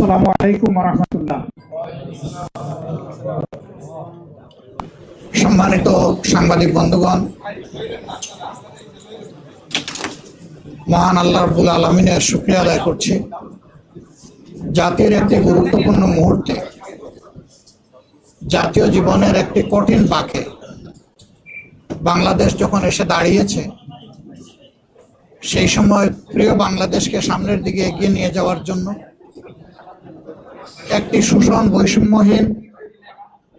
আসসালামু আলাইকুম ওয়া রাহমাতুল্লাহ। সম্মানিত সাংবাদিক বন্ধুগণ, মহান আল্লাহ রাব্বুল আলামিনের শুকরিয়া আদায় করছি। জাতির একটি গুরুত্বপূর্ণ মুহূর্তে, জাতীয় জীবনের একটি কঠিন বাঁকে বাংলাদেশ যখন এসে দাঁড়িয়েছে, সেই সময় প্রিয় বাংলাদেশকে সামনের দিকে এগিয়ে নিয়ে যাওয়ার জন্য একটি শোষণ, বৈষম্যহীন,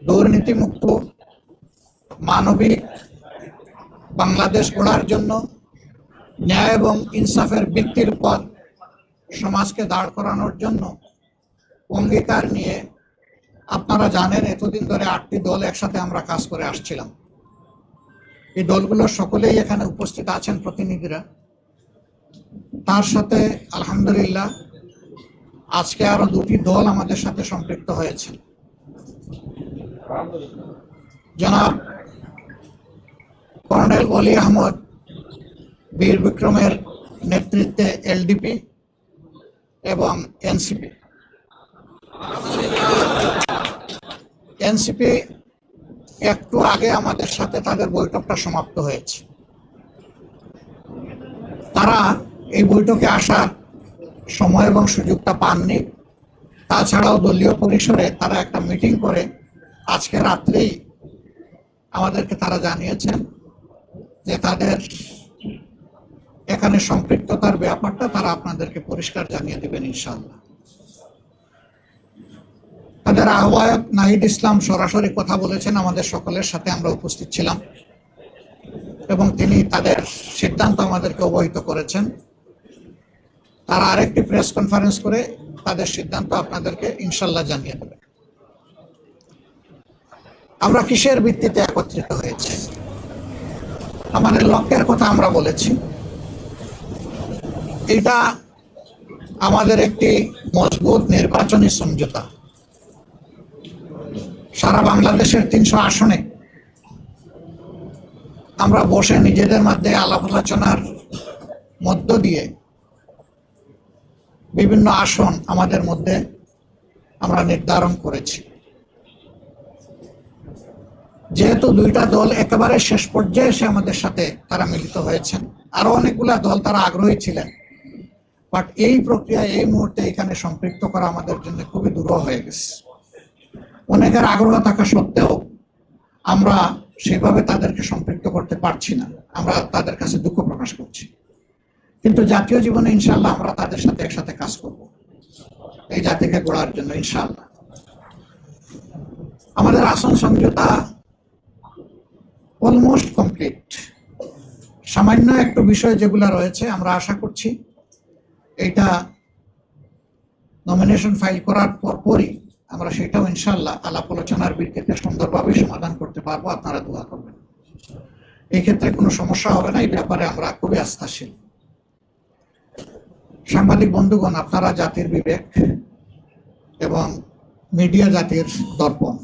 দুর্নীতিমুক্ত, মানবিক বাংলাদেশ গড়ার জন্য ন্যায় এবং ইনসাফের ভিত্তির উপর সমাজকে দাঁড় করানোর জন্য অঙ্গীকার নিয়ে, আপনারা জানেন এতদিন ধরে 8টি দল একসাথে আমরা কাজ করে আসছিলাম। এই দলগুলোর সকলেই এখানে উপস্থিত আছেন প্রতিনিধিরা। তার সাথে আলহামদুলিল্লাহ আজকে আরো 2টি দল আমাদের সাথে সম্পৃক্ত হয়েছে। জনাব কর্নেল ওলি আহমদ বীর বিক্রমের নেতৃত্বে এলডিপি এবং এনসিপি একটু আগে আমাদের সাথে তাদের বৈঠকটা সমাপ্ত হয়েছে। তারা এই বৈঠকে আসার সময় এবং সুযোগটা পাননি। তাছাড়াও দলীয় পরিসরে তারা একটা মিটিং করে আজকে রাত্রেই আমাদেরকে তারা জানিয়েছেন যে তাদের এখানে সম্পৃক্ততার ব্যাপারটা তারা আপনাদেরকে পরিষ্কার জানিয়ে দেবেন ইনশাআল্লাহ। তাদের আহ্বায়ক নাহিদ ইসলাম সরাসরি কথা বলেছেন, আমাদের সকলের সাথে আমরা উপস্থিত ছিলাম এবং তিনি তাদের সিদ্ধান্ত আমাদেরকে অবহিত করেছেন। তারা আরেকটি প্রেস কনফারেন্স করে তাদের সিদ্ধান্ত আপনাদেরকে ইনশাআল্লাহ জানিয়ে দেবেন। আমরা কিসের ভিত্তিতে একত্রিত হয়েছি, আমাদের লক্ষ্যের কথা আমরা বলেছি। এটা আমাদের একটি মজবুত নির্বাচনী সমঝোতা। সারা বাংলাদেশের 300 আসনে আমরা বসে নিজেদের মধ্যে আলাপ আলোচনার মধ্য দিয়ে বিভিন্ন আসন আমাদের মধ্যে আমরা নির্ধারণ করেছি। যেহেতু 2টা দল একেবারে শেষ পর্যায়ে এসে আমাদের সাথে তারা মিলিত হয়েছেন, আরো অনেকগুলা দল তারা আগ্রহী ছিলেন, বাট এই প্রক্রিয়ায় এই মুহূর্তে এখানে সম্পৃক্ত করা আমাদের জন্য খুবই দুরূহ হয়ে গেছে। অনেকের আগ্রহ থাকা সত্ত্বেও আমরা সেভাবে তাদেরকে সম্পৃক্ত করতে পারছি না। আমরা তাদের কাছে দুঃখ প্রকাশ করছি, কিন্তু জাতীয় জীবনে ইনশাআল্লাহ আমরা তাদের সাথে একসাথে কাজ করব এই জাতিকে গড়ার জন্য ইনশাআল্লাহ। আমাদের আসন সমঝোতা অলমোস্ট কমপ্লিট। সামান্য একটু বিষয় যেগুলো রয়েছে, আমরা আশা করছি এটা নমিনেশন ফাইল করার পরপরই আমরা সেটাও ইনশাআল্লাহ আলাপ আলোচনার ভিত্তিতে সুন্দরভাবে সমাধান করতে পারবো। আপনারা দোয়া করবেন, এই ক্ষেত্রে কোনো সমস্যা হবে না। এই ব্যাপারে আমরা খুবই আস্থাশীল। সাংবাদিক বন্ধুগণ, আপনারা জাতির বিবেক এবং মিডিয়া জাতির দর্পণ।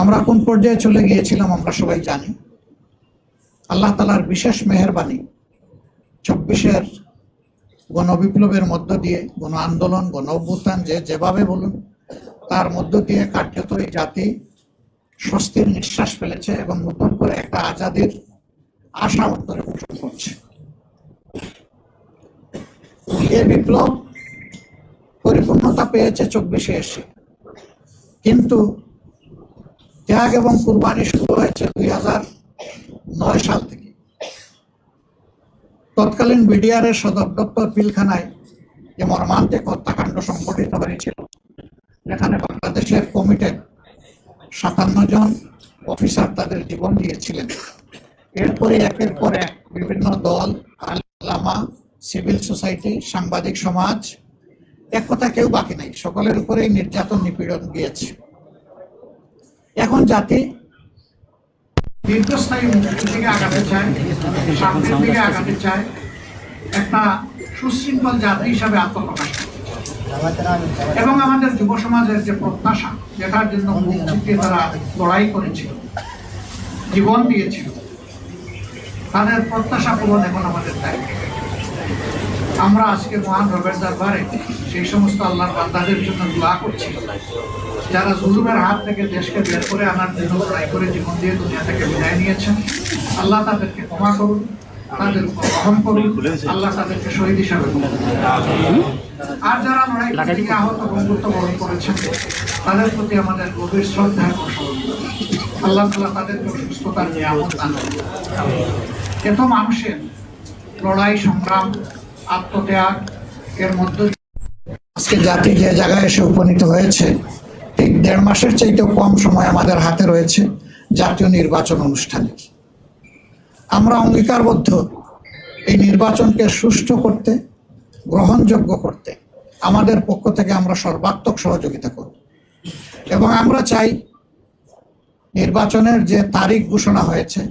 আমরা কোন পর্যায়ে চলে গিয়েছিলাম আমরা সবাই জানি। আল্লাহ তাআলার বিশেষ মেহেরবানি 24-এর গণবিপ্লবের মধ্য দিয়ে, গণ আন্দোলন, গণ অভ্যুত্থান, যেভাবে বলুন, তার মধ্য দিয়ে কার্যত এই জাতি স্বস্তির নিঃশ্বাস ফেলেছে এবং নতুন করে একটা আজাদির আশা অন্তরে পোষণ করছে। এই বিপ্লব পরিপূর্ণতা পেয়েছে 24-এ এসে, কিন্তু ত্যাগ এবং কুরবানি শুরু হয়েছে 2009 সাল থেকে। তৎকালীন বিডিআরের সদর দপ্তর পিলখানায় যে মর্মান্তিক হত্যাকাণ্ড সংঘটিত হয়েছিল, যেখানে বাংলাদেশের কমিটেড 57 জন অফিসার তাদের জীবন দিয়েছিলেন। এরপরে একের পর এক বিভিন্ন দল, আলেমা, সিভিল সোসাইটি, সাংবাদিক সমাজ, এক কথা কেউ বাকি নাই, সকলের উপরেই নির্যাতন নিপীড়ন গিয়েছে। এখন জাতি দীর্ঘস্থায়ী মুক্তির দিকে আগাতে চায়, শান্তির দিকে আগাতে চায়, একটা সুশৃঙ্খল জাতি হিসাবে আত্মপ্রকাশ করতে চায়। এবং আমাদের যুব সমাজের যে প্রত্যাশা, যেটার জন্য মুক্তিতে তারা লড়াই করেছিল, জীবন দিয়েছিল, তাদের প্রত্যাশা পূরণ এখন আমাদের দায়িত্ব। আমরা আজকে মহান রবের দরবারে সেই সমস্ত আল্লাহর বান্দাদের জন্য দোয়া করছি যারা জুলুমের হাত থেকে দেশকে বের করে আনার জন্য লড়াই করে জীবন দিয়ে দুনিয়া থেকে বিদায় নিয়েছেন। আল্লাহ তাদেরকে ক্ষমা করুন, তাদের উপর রহম করুন, আল্লাহ তাদেরকে শহীদ হিসাবে কবুল করুন। আর যারা লড়াই করতে গিয়ে আহত বন্ধুত্ব বরণ করেছেন তাদের প্রতি আমাদের গভীর শ্রদ্ধা এবং সহযোগিতা। আল্লাহ তাআলা তাদেরকে সুস্থতার নিয়ামত দান করুন। এত মানুষের লড়াই সংগ্রাম আত্মত্যাগ এর মধ্যে আজকে জাতি যে জায়গায় এসে উপনীত হয়েছে, ঠিক 1.5 মাসের চাইতেও কম সময় আমাদের হাতে রয়েছে জাতীয় নির্বাচন অনুষ্ঠানে। আমরা অঙ্গীকারবদ্ধ এই নির্বাচনকে সুষ্ঠু করতে, গ্রহণযোগ্য করতে আমাদের পক্ষ থেকে আমরা সর্বাত্মক সহযোগিতা করব এবং আমরা চাই নির্বাচনের যে তারিখ ঘোষণা হয়েছে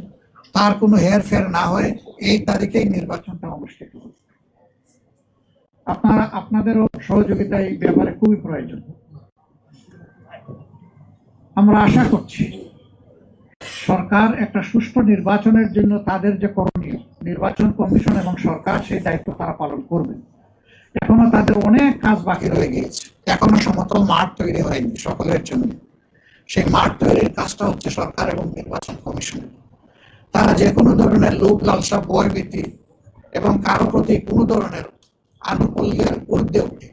তার কোনো হেরফের না হয়ে এই তারিখেই নির্বাচনটা অনুষ্ঠিত হবে। আপনাদেরও সহযোগিতা এই ব্যাপারে খুবই প্রয়োজন। আমরা আশা করছি সরকার একটা সুষ্ঠু নির্বাচনের জন্য তাদের যে করণীয়, নির্বাচন কমিশন এবং সরকার সেই দায়িত্ব তারা পালন করবে। এখনো তাদের অনেক কাজ বাকি রয়ে গিয়েছে, এখনো সমতল মাঠ তৈরি হয়নি সকলের জন্য। সেই মাঠ তৈরির কাজটা হচ্ছে সরকার এবং নির্বাচন কমিশনের। তারা যে কোনো ধরনের লোভ লালসা, ভয়ভীতি এবং কারো প্রতি কোনো ধরনের আনুকূল্যের ঊর্ধ্বে উঠে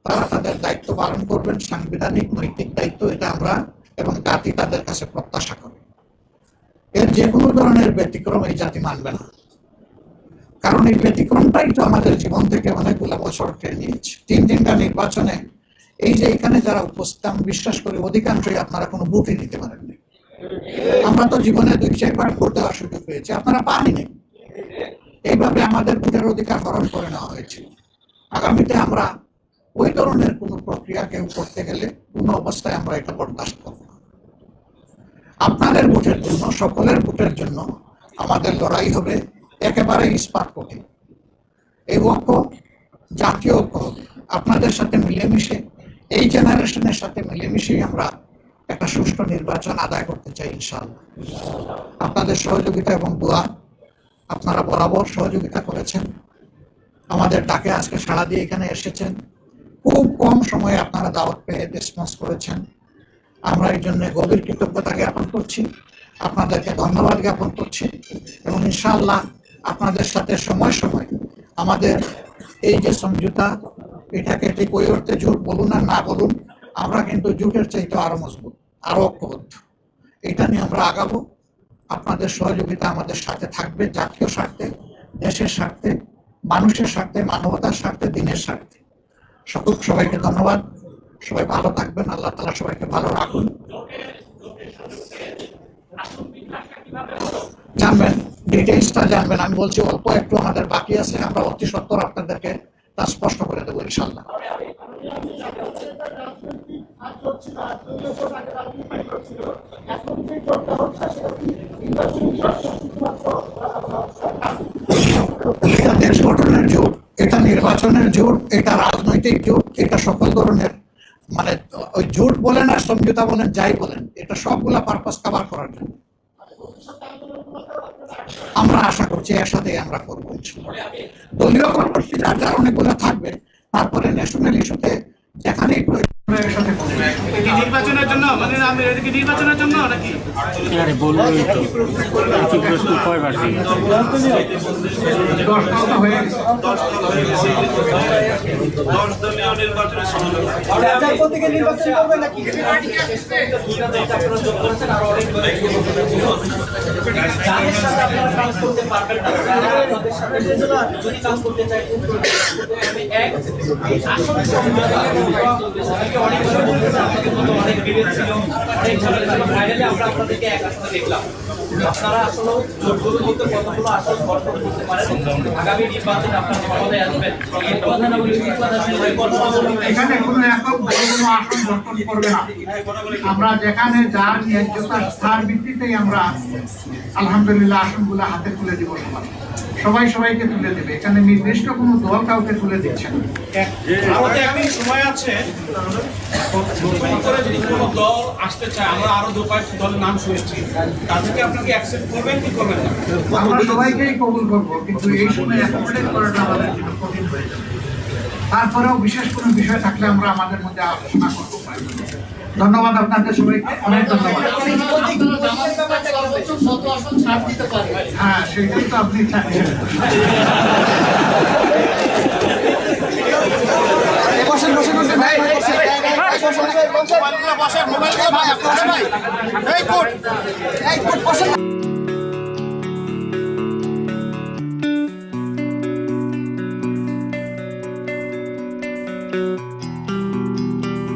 তারা তাদের দায়িত্ব পালন করবেন। সাংবিধানিক নৈতিক দায়িত্ব এটা আমরা এবং জাতি তাদের কাছে প্রত্যাশা করে। এর যে কোনো ধরনের ব্যতিক্রম এই জাতি মানবে না, কারণ এই ব্যতিক্রমটাই তো আমাদের জীবন থেকে অনেকগুলো বছর টেনে নিয়েছে। 3টা নির্বাচনে এই যে এখানে যারা উপস্থিত, আমি বিশ্বাস করি অধিকাংশই আপনারা কোনো ভোটই দিতে পারেননি। আমরা তো জীবনে 2-4বার ভোট দেওয়ার সুযোগ পেয়েছি, আপনারা পাননি। এইভাবে আমাদের ভোটের অধিকার হরণ করে নেওয়া হয়েছে। আগামীতে আমরা ওই ধরনের কোনো প্রক্রিয়া কেউ করতে গেলে কোনো অবস্থায় আমরা এটা বরদাস্ত করব না। আপনাদের ভোটের জন্য, সকলের ভোটের জন্য আমাদের লড়াই হবে একেবারে ইস্পাত কঠিন। এই ঐক্য, জাতীয় ঐক্য আপনাদের সাথে মিলেমিশে, এই জেনারেশনের সাথে মিলেমিশেই আমরা একটা সুষ্ঠু নির্বাচন আদায় করতে চাই ইনশাআল্লাহ। আপনাদের সহযোগিতা এবং দোয়া, আপনারা বরাবর সহযোগিতা করেছেন, আমাদের ডাকে আজকে সাড়া দিয়ে এখানে এসেছেন। খুব কম সময়ে আপনারা দাওয়াত পেয়ে রেসপন্স করেছেন। আমরা এই জন্য গভীর কৃতজ্ঞতা জ্ঞাপন করছি, আপনাদেরকে ধন্যবাদ জ্ঞাপন করছি এবং ইনশাআল্লাহ আপনাদের সাথে সময় সময় আমাদের এই যে সমঝোতা, এটাকে ঠিক ওই অর্থে জোট বলুন আর না বলুন, আমরা কিন্তু জোটের চাইতে আরো মজবুত, আরো ঐক্যবদ্ধ। এটা নিয়ে আমরা আগাবো। আপনাদের সহযোগিতা আমাদের সাথে থাকবে, জাতীয় স্বার্থে, দেশের স্বার্থে, মানুষের স্বার্থে, মানবতার স্বার্থে, দিনের স্বার্থে। সবাইকে ধন্যবাদ। সবাই ভালো থাকবেন, আল্লাহ তাআলা সবাইকে ভালো রাখুন। জানবেন, ডিটেইলসটা জানবেন। আমি বলছি অল্প একটু আমাদের বাকি আছে, আমরা অতি সত্বর আপনাদেরকে তা স্পষ্ট করে দেবো ইনশাআল্লাহ। এটা দেশ গঠনের জোট, এটা নির্বাচনের জোট, এটা রাজনৈতিক জোট, এটা সকল ধরনের, মানে ওই জোট বলেন আর সমঝোতা বলেন, যাই বলেন, এটা সবগুলা পারপাস কভার করার জন্য আমরা আশা করছি এর সাথে আমরা করবো। দলীয় কর্মসূচি যার যার অনেকগুলো থাকবে, তারপরে ন্যাশনাল ইস্যুতে যেখানেই নির্বাচনের জন্য, মানে নির্বাচনের জন্য নাকি অনেক বিভেদ ছিল, অনেক ঝামেলা ছিল। ফাইনালি আমরা আপনাদেরকে এক আসনে দেখলাম। আপনারা আসলে জোটগুলোর মধ্যে কতগুলো আসন গঠন করতে পারেন, আগামী নির্বাচনে আপনারা ক্ষমতায় আসবেন, এই কথা না বলে এখানে কোনো একক কোনো আসন গঠন করবে না। আমরা যেখানে যার ন্যায্যতা তার ভিত্তিতেই আমরা আলহামদুলিল্লাহ আসনগুলো হাতে তুলে দিব। সবাই সবাইকে তুলে দেবে, এখানে নির্দিষ্ট কোনো দল কাউকে তুলে দিচ্ছে না। সময় আছে নতুন করে যদি কোনো দল আসতে চায়, আমরা আরো দু কয়েকটি দলের নাম শুনেছি, তাদেরকে আপনাকে অ্যাকসেপ্ট করবেন কি করবেন না? আমরা সবাইকেই কবুল করবো, কিন্তু এই সময় অ্যাকোমোডেট করাটা আমাদের জন্য কঠিন হয়ে যাবে। তারপরেও বিশেষ কোনো বিষয় থাকলে আমরা আমাদের মধ্যে আলোচনা করবো। ধন্যবাদ আপনাদের সবাইকে, অনেক ধন্যবাদ। হ্যাঁ, সেটাই তো আপনি চাচ্ছেন। মোবাইল